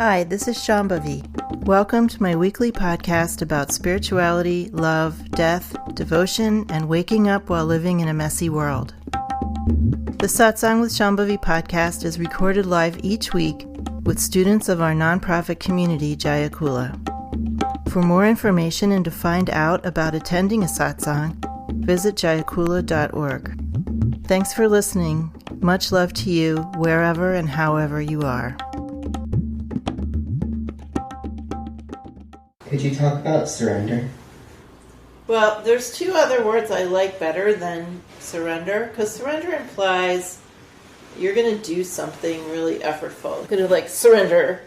Hi, this is Shambhavi. Welcome to my weekly podcast about spirituality, love, death, devotion, and waking up while living in a messy world. The Satsang with Shambhavi podcast is recorded live each week with students of our nonprofit community, Jaya Kula. For more information and to find out about attending a satsang, visit jayakula.org. Thanks for listening. Much love to you, wherever and however you are. Could you talk about surrender? Well, there's two other words I like better than surrender, because surrender implies you're going to do something really effortful. You're going to surrender.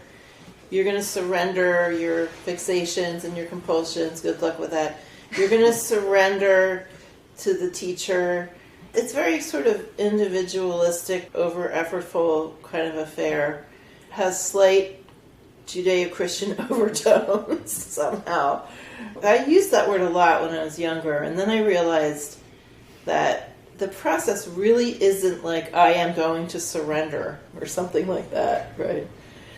You're going to surrender your fixations and your compulsions. Good luck with that. You're going to surrender to the teacher. It's very sort of individualistic, over-effortful kind of affair. Has slight Judeo-Christian overtones somehow. I used that word a lot when I was younger, and then I realized that the process really isn't like I am going to surrender or something like that, right?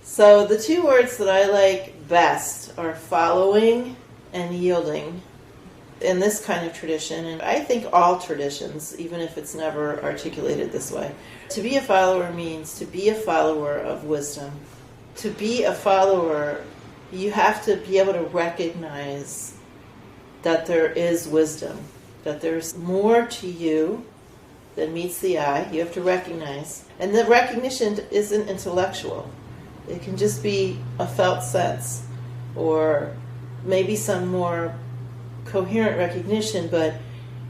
So the two words that I like best are following and yielding in this kind of tradition, and I think all traditions, even if it's never articulated this way. To be a follower means to be a follower of wisdom. To be a follower, you have to be able to recognize that there is wisdom, that there's more to you than meets the eye. You have to recognize. And the recognition isn't intellectual. It can just be a felt sense or maybe some more coherent recognition, but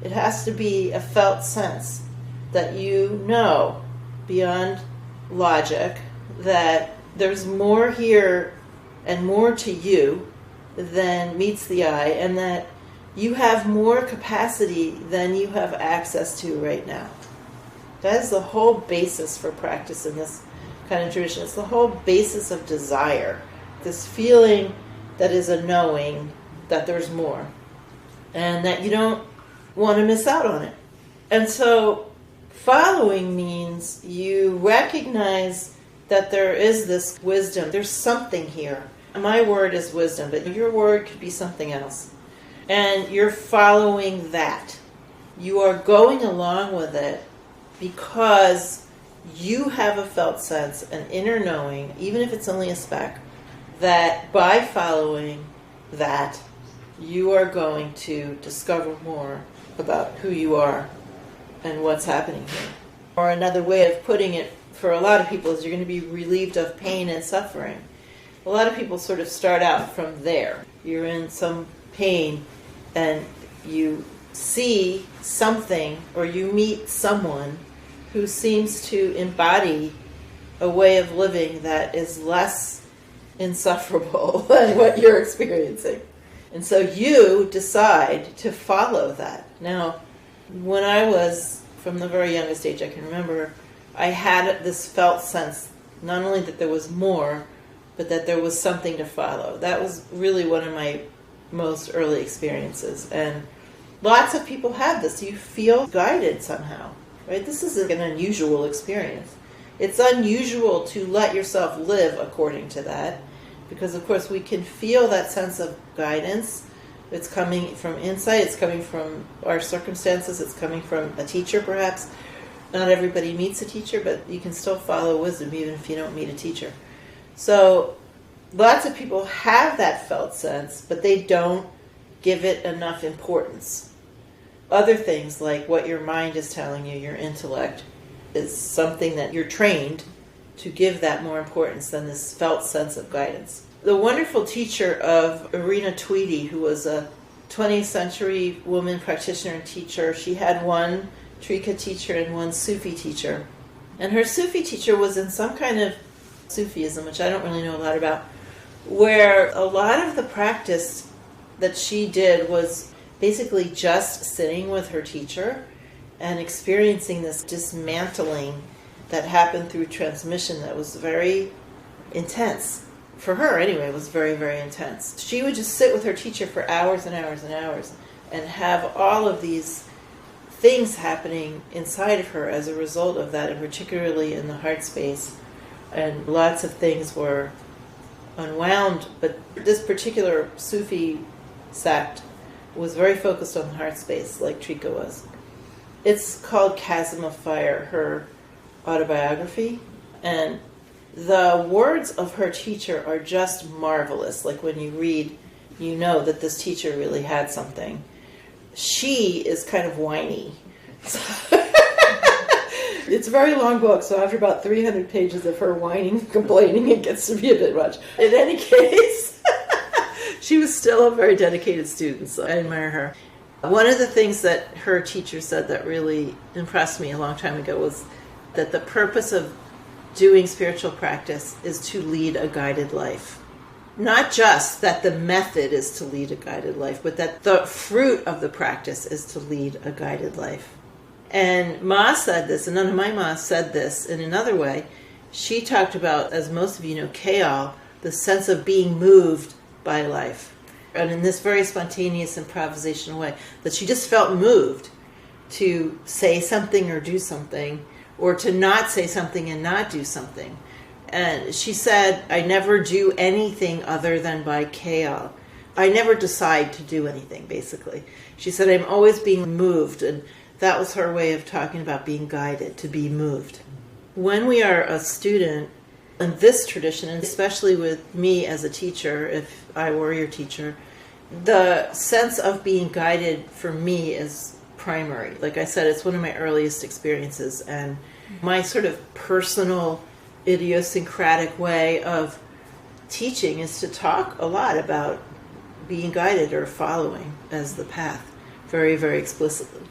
it has to be a felt sense that you know beyond logic that there's more here and more to you than meets the eye, and that you have more capacity than you have access to right now. That is the whole basis for practice in this kind of tradition. It's the whole basis of desire, this feeling that is a knowing that there's more, and that you don't want to miss out on it. And so following means you recognize that there is this wisdom. There's something here. My word is wisdom, but your word could be something else. And you're following that. You are going along with it because you have a felt sense, an inner knowing, even if it's only a speck, that by following that, you are going to discover more about who you are and what's happening here. Or another way of putting it for a lot of people is you're going to be relieved of pain and suffering. A lot of people sort of start out from there. You're in some pain and you see something or you meet someone who seems to embody a way of living that is less insufferable than what you're experiencing. And so you decide to follow that. Now, when I was, from the very youngest age I can remember, I had this felt sense, not only that there was more, but that there was something to follow. That was really one of my most early experiences. And lots of people have this. You feel guided somehow, right? This isn't an unusual experience. It's unusual to let yourself live according to that, because of course we can feel that sense of guidance. It's coming from insight, it's coming from our circumstances, it's coming from a teacher perhaps. Not everybody meets a teacher, but you can still follow wisdom even if you don't meet a teacher. So lots of people have that felt sense, but they don't give it enough importance. Other things like what your mind is telling you, your intellect, is something that you're trained to give that more importance than this felt sense of guidance. The wonderful teacher of Irina Tweedy, who was a 20th century woman practitioner and teacher, she had one Trika teacher and one Sufi teacher. And her Sufi teacher was in some kind of Sufism, which I don't really know a lot about, where a lot of the practice that she did was basically just sitting with her teacher and experiencing this dismantling that happened through transmission that was very intense. For her, anyway, it was very, very intense. She would just sit with her teacher for hours and hours and hours and have all of these things happening inside of her as a result of that, and particularly in the heart space. And lots of things were unwound. But this particular Sufi sect was very focused on the heart space, like Trika was. It's called Chasm of Fire, her autobiography. And the words of her teacher are just marvelous. Like when you read, you know that this teacher really had something. She is kind of whiny. It's a very long book, so after about 300 pages of her whining and complaining, it gets to be a bit much. In any case, she was still a very dedicated student, so I admire her. One of the things that her teacher said that really impressed me a long time ago was that the purpose of doing spiritual practice is to lead a guided life. Not just that the method is to lead a guided life, but that the fruit of the practice is to lead a guided life. And Ma said this, and none of my Ma said this in another way. She talked about, as most of you know, Kayal, the sense of being moved by life. And in this very spontaneous improvisational way, that she just felt moved to say something or do something, or to not say something and not do something. And she said, I never do anything other than by Kayal. I never decide to do anything, basically. She said, I'm always being moved, and that was her way of talking about being guided, to be moved. When we are a student in this tradition, and especially with me as a teacher, if I were your teacher, the sense of being guided for me is primary. Like I said, it's one of my earliest experiences, and my sort of personal, idiosyncratic way of teaching is to talk a lot about being guided or following as the path, very, very explicitly.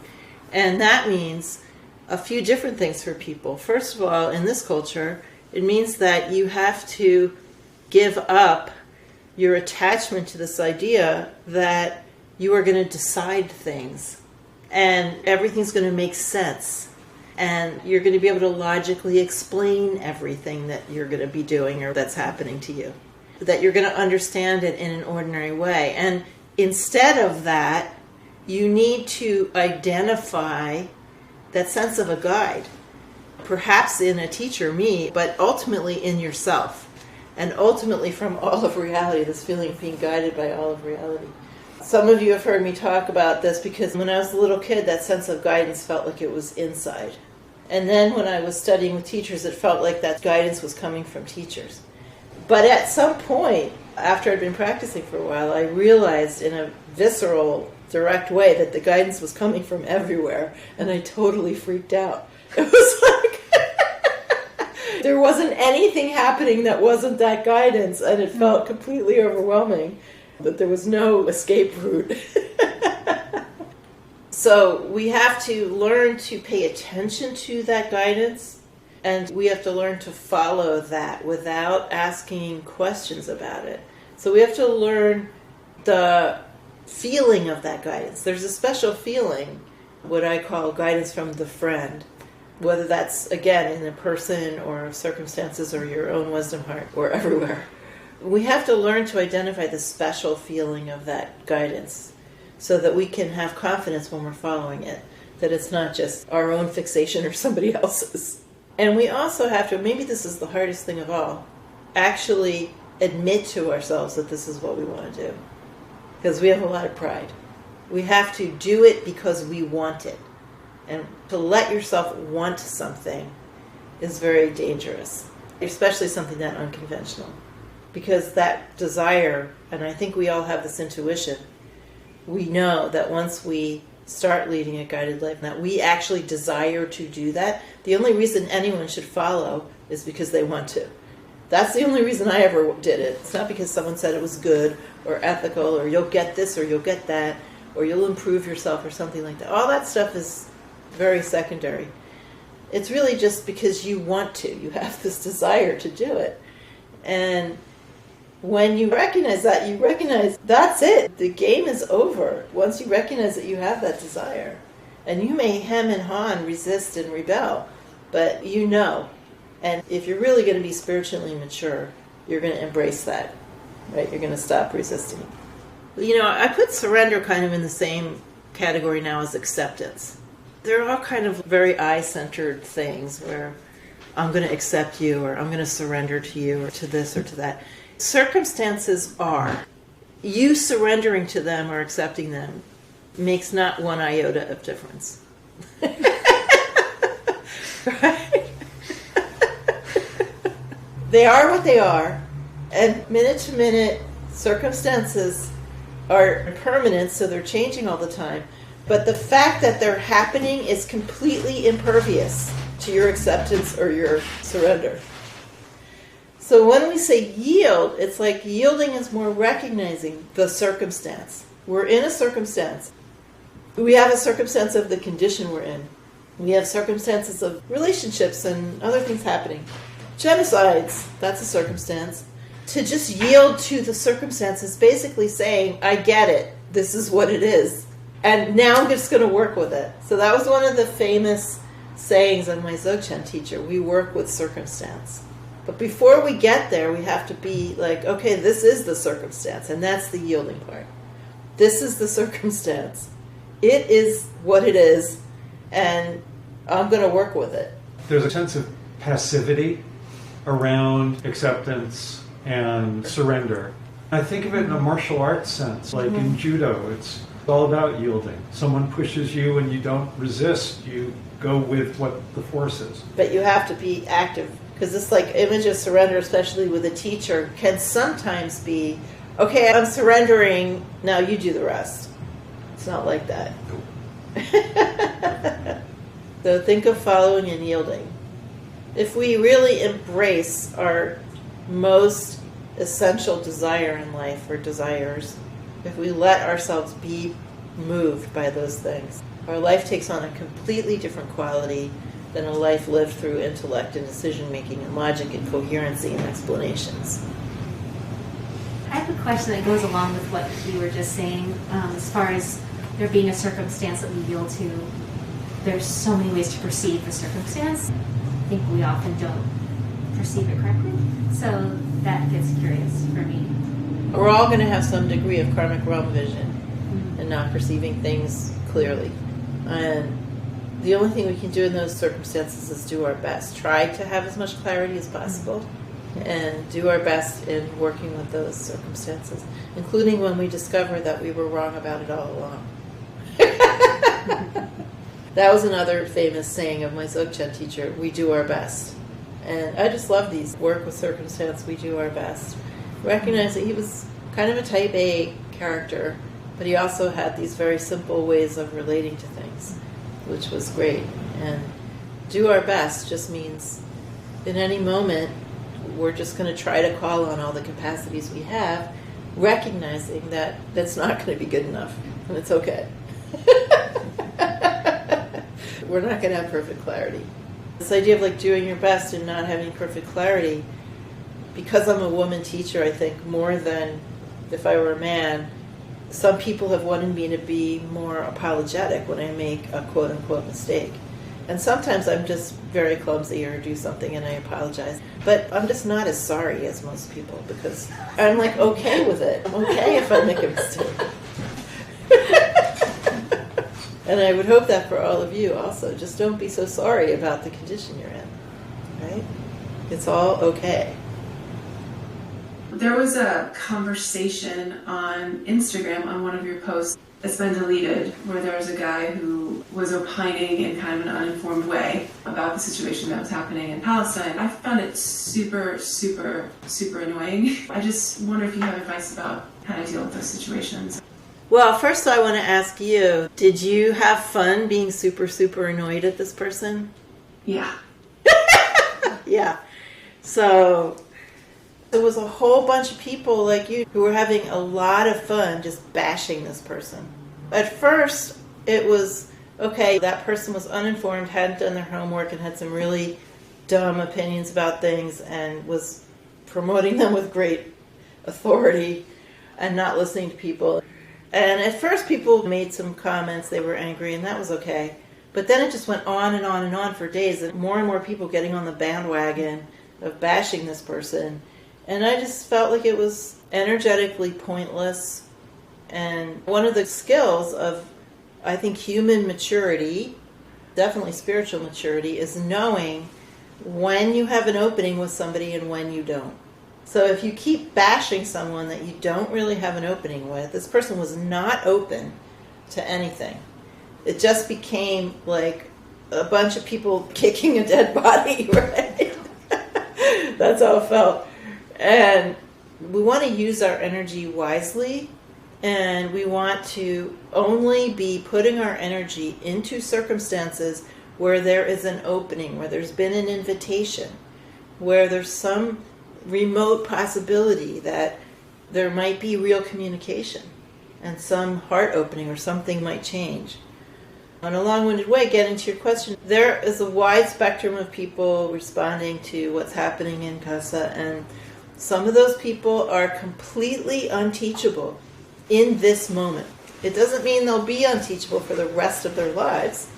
And that means a few different things for people. First of all, in this culture, it means that you have to give up your attachment to this idea that you are going to decide things and everything's going to make sense and you're going to be able to logically explain everything that you're going to be doing or that's happening to you, that you're going to understand it in an ordinary way. And instead of that, you need to identify that sense of a guide, perhaps in a teacher, me, but ultimately in yourself. And ultimately from all of reality, this feeling of being guided by all of reality. Some of you have heard me talk about this because when I was a little kid, that sense of guidance felt like it was inside. And then when I was studying with teachers, it felt like that guidance was coming from teachers. But at some point, after I'd been practicing for a while, I realized in a visceral, direct way that the guidance was coming from everywhere, and I totally freaked out. It was like there wasn't anything happening that wasn't that guidance, and it felt completely overwhelming, that there was no escape route. So we have to learn to pay attention to that guidance, and we have to learn to follow that without asking questions about it. So we have to learn the feeling of that guidance. There's a special feeling, what I call guidance from the friend, whether that's, again, in a person or circumstances or your own wisdom heart or everywhere. We have to learn to identify the special feeling of that guidance so that we can have confidence when we're following it, that it's not just our own fixation or somebody else's. And we also have to, maybe this is the hardest thing of all, actually admit to ourselves that this is what we want to do. Because we have a lot of pride. We have to do it because we want it. And to let yourself want something is very dangerous, especially something that unconventional. Because that desire, and I think we all have this intuition, we know that once we start leading a guided life, that we actually desire to do that. The only reason anyone should follow is because they want to. That's the only reason I ever did it. It's not because someone said it was good or ethical or you'll get this or you'll get that or you'll improve yourself or something like that. All that stuff is very secondary. It's really just because you want to. You have this desire to do it. And when you recognize that, you recognize that's it. The game is over. Once you recognize that you have that desire. And you may hem and haw and resist and rebel, but you know. And if you're really going to be spiritually mature, you're going to embrace that, right? You're going to stop resisting. You know, I put surrender kind of in the same category now as acceptance. They're all kind of very I-centered things where I'm going to accept you, or I'm going to surrender to you, or to this or to that. Circumstances are. You surrendering to them or accepting them makes not one iota of difference. Right? They are what they are, and minute to minute circumstances are permanent, so they're changing all the time. But the fact that they're happening is completely impervious to your acceptance or your surrender. So when we say yield, it's like yielding is more recognizing the circumstance. We're in a circumstance. We have a circumstance of the condition we're in. We have circumstances of relationships and other things happening. Genocides, that's a circumstance. To just yield to the circumstance is basically saying, I get it. This is what it is. And now I'm just going to work with it. So that was one of the famous sayings of my Dzogchen teacher. We work with circumstance. But before we get there, we have to be like, okay, this is the circumstance. And that's the yielding part. This is the circumstance. It is what it is. And I'm going to work with it. There's a sense of passivity around acceptance and surrender. I think of it in a martial arts sense, like in judo, it's all about yielding. Someone pushes you and you don't resist, you go with what the force is. But you have to be active, because this like image of surrender, especially with a teacher, can sometimes be, okay, I'm surrendering, now you do the rest. It's not like that. So think of following and yielding. If we really embrace our most essential desire in life, or desires, if we let ourselves be moved by those things, our life takes on a completely different quality than a life lived through intellect and decision-making and logic and coherency and explanations. I have a question that goes along with what you were just saying, as far as there being a circumstance that we yield to. There's so many ways to perceive the circumstance. I think we often don't perceive it correctly. So that gets curious for me. We're all going to have some degree of karmic realm vision and not perceiving things clearly. And the only thing we can do in those circumstances is do our best. Try to have as much clarity as possible and do our best in working with those circumstances, including when we discover that we were wrong about it all along. That was another famous saying of my Dzogchen teacher, we do our best. And I just love these. Work with circumstance, we do our best. Recognize that he was kind of a type A character, but he also had these very simple ways of relating to things, which was great. And do our best just means in any moment, we're just going to try to call on all the capacities we have, recognizing that that's not going to be good enough, and it's okay. We're not going to have perfect clarity. This idea of like doing your best and not having perfect clarity, because I'm a woman teacher, I think more than if I were a man, some people have wanted me to be more apologetic when I make a quote-unquote mistake. And sometimes I'm just very clumsy or do something and I apologize. But I'm just not as sorry as most people, because I'm like okay with it. I'm okay if I make a mistake. And I would hope that for all of you also. Just don't be so sorry about the condition you're in, right? It's all okay. There was a conversation on Instagram on one of your posts that's been deleted, where there was a guy who was opining in kind of an uninformed way about the situation that was happening in Palestine. I found it super, super, super annoying. I just wonder if you have advice about how to deal with those situations. Well, first I want to ask you, did you have fun being super, super annoyed at this person? Yeah. Yeah. So there was a whole bunch of people like you who were having a lot of fun just bashing this person. At first, it was, okay, that person was uninformed, hadn't done their homework, and had some really dumb opinions about things, and was promoting them with great authority and not listening to people. And at first, people made some comments, they were angry, and that was okay. But then it just went on and on and on for days, and more people getting on the bandwagon of bashing this person. And I just felt like it was energetically pointless. And one of the skills of, I think, human maturity, definitely spiritual maturity, is knowing when you have an opening with somebody and when you don't. So if you keep bashing someone that you don't really have an opening with, this person was not open to anything. It just became like a bunch of people kicking a dead body, right? That's how it felt. And we want to use our energy wisely, and we want to only be putting our energy into circumstances where there is an opening, where there's been an invitation, where there's some remote possibility that there might be real communication and some heart opening or something might change. On a long-winded way, getting to your question, there is a wide spectrum of people responding to what's happening in Casa, and some of those people are completely unteachable in this moment. It doesn't mean they'll be unteachable for the rest of their lives,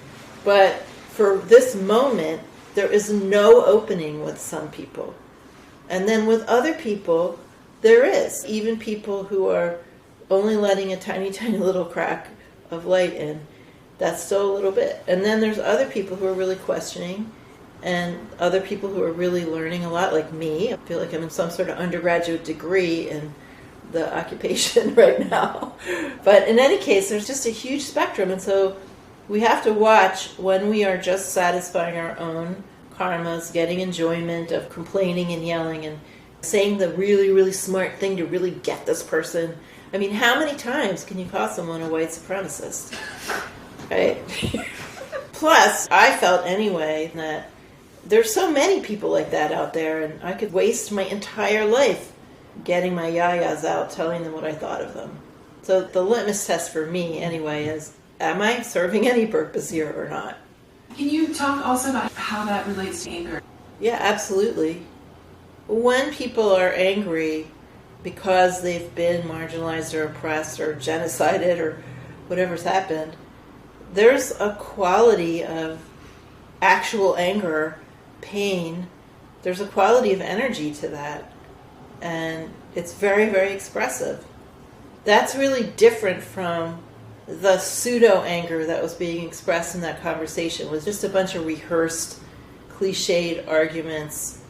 but for this moment, there is no opening with some people. And then with other people, there is. Even people who are only letting a tiny, tiny little crack of light in, that's still a little bit. And then there's other people who are really questioning, and other people who are really learning a lot, like me. I feel like I'm in some sort of undergraduate degree in the occupation right now. But in any case, there's just a huge spectrum, and so we have to watch when we are just satisfying our own karmas, getting enjoyment of complaining and yelling and saying the really, really smart thing to really get this person. I mean, how many times can you call someone a white supremacist? Right? Plus, I felt anyway that there's so many people like that out there, and I could waste my entire life getting my yayas out, telling them what I thought of them. So the litmus test for me anyway is, am I serving any purpose here or not? Can you talk also about how that relates to anger? Yeah, absolutely. When people are angry because they've been marginalized or oppressed or genocided or whatever's happened, there's a quality of actual anger, pain. There's a quality of energy to that. And it's very, very expressive. That's really different from the pseudo-anger that was being expressed in that conversation. It was just a bunch of rehearsed, cliched arguments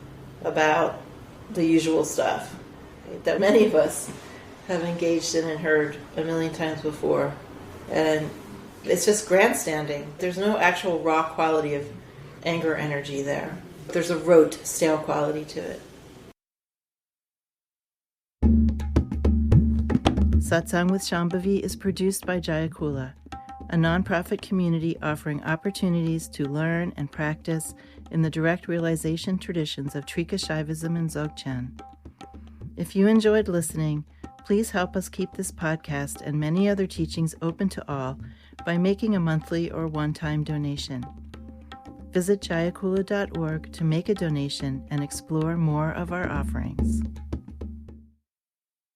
about the usual stuff that many of us have engaged in and heard a million times before. And it's just grandstanding. There's no actual raw quality of anger energy there. There's a rote, stale quality to it. Satsang with Shambhavi is produced by Jaya Kula, a nonprofit community offering opportunities to learn and practice in the direct realization traditions of Trika Shaivism and Dzogchen. If you enjoyed listening, please help us keep this podcast and many other teachings open to all by making a monthly or one-time donation. Visit jayakula.org to make a donation and explore more of our offerings.